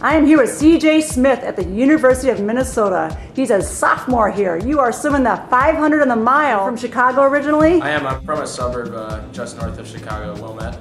I am here with CJ Smith at the University of Minnesota. He's a sophomore here. You are swimming the 500 on the mile. From Chicago originally? I am. I'm from a suburb just north of Chicago, Wilmette.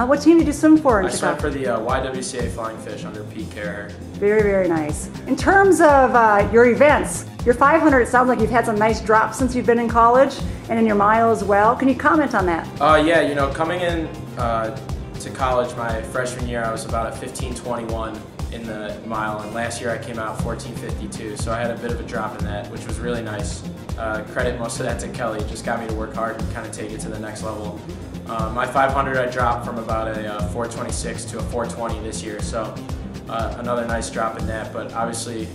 What team did you swim for in Chicago? I swam for the YWCA Flying Fish under Pete Carrer. Very, very nice. In terms of your events, your 500, it sounds like you've had some nice drops since you've been in college, and in your mile as well. Can you comment on that? Yeah, you know, coming in to college my freshman year, I was about a 15:21 in the mile, and last year I came out 14:52, so I had a bit of a drop in that, which was really nice. Credit most of that to Kelly, just got me to work hard and kind of take it to the next level. My 500 I dropped from about a 4:26 to a 4:20 this year, so another nice drop in that, but obviously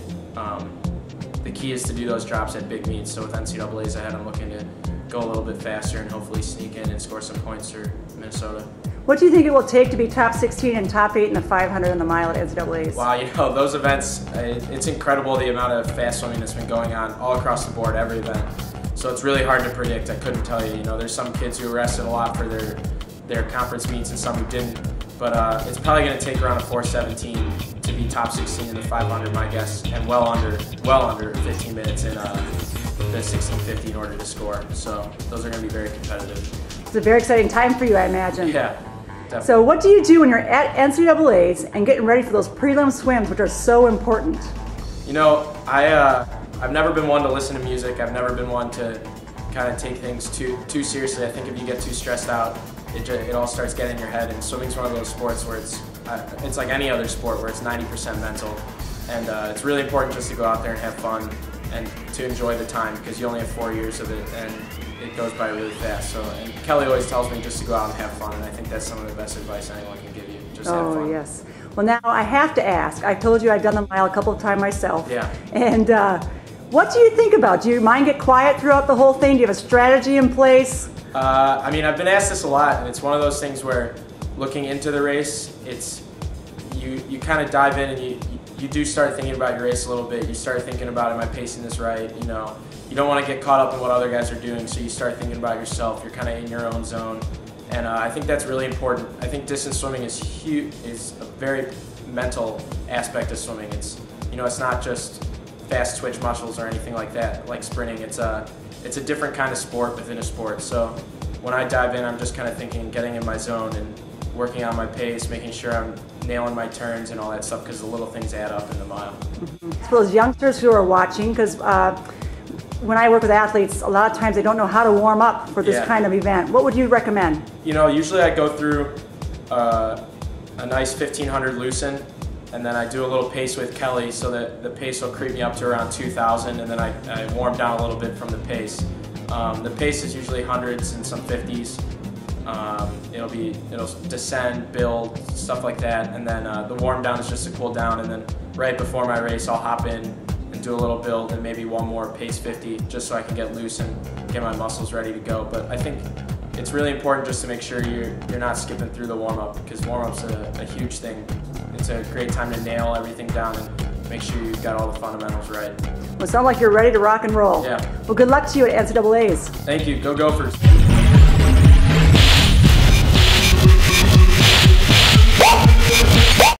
the key is to do those drops at big meets, so with NCAAs ahead I'm looking to go a little bit faster and hopefully sneak in and score some points for Minnesota. What do you think it will take to be top 16 and top 8 in the 500 and the mile at NCAAs? Wow, you know, those events, it's incredible the amount of fast swimming that's been going on all across the board, every event. So it's really hard to predict. I couldn't tell you. You know, there's some kids who rested a lot for their conference meets and some who didn't. But it's probably going to take around a 4:17 to be top 16 in the 500, my guess, and well under 15 minutes in the 16:50 in order to score. So those are going to be very competitive. It's a very exciting time for you, I imagine. Yeah. Definitely. So what do you do when you're at NCAAs and getting ready for those prelim swims, which are so important? You know, I've never been one to listen to music. I've never been one to kind of take things too seriously. I think if you get too stressed out, it all starts getting in your head. And swimming's one of those sports where it's like any other sport where it's 90% mental. And it's really important just to go out there and have fun and to enjoy the time, because you only have 4 years of it and it goes by really fast. So, and Kelly always tells me just to go out and have fun, and I think that's some of the best advice anyone can give you. Just have fun. Oh, yes. Well, now I have to ask. I told you I've done the mile a couple of times myself. Yeah. And what do you think about? Do your mind get quiet throughout the whole thing? Do you have a strategy in place? I mean, I've been asked this a lot, and it's one of those things where looking into the race, it's you kind of dive in and you do start thinking about your race a little bit. You start thinking about, am I pacing this right? You know, you don't want to get caught up in what other guys are doing, so you start thinking about yourself. You're kind of in your own zone, and I think that's really important. I think distance swimming is a very mental aspect of swimming. It's, you know, it's not just fast twitch muscles or anything like that, like sprinting. It's a different kind of sport within a sport. So when I dive in, I'm just kind of thinking, getting in my zone and working on my pace, making sure I'm nailing my turns and all that stuff, because the little things add up in the mile. For those youngsters who are watching, because when I work with athletes, a lot of times they don't know how to warm up for this kind of event. What would you recommend? You know, usually I go through a nice 1500 loosen, and then I do a little pace with Kelly, so that the pace will creep me up to around 2000, and then I warm down a little bit from the pace. The pace is usually hundreds and some 50s. It'll descend, build, stuff like that, and then the warm down is just to cool down, and then right before my race I'll hop in and do a little build and maybe one more pace 50, just so I can get loose and get my muscles ready to go. But I think it's really important just to make sure you're not skipping through the warm-up, because warm-up's a huge thing. It's a great time to nail everything down and make sure you've got all the fundamentals right. Well, it sounds like you're ready to rock and roll. Yeah. Well, good luck to you at NCAAs. Thank you. Go Gophers.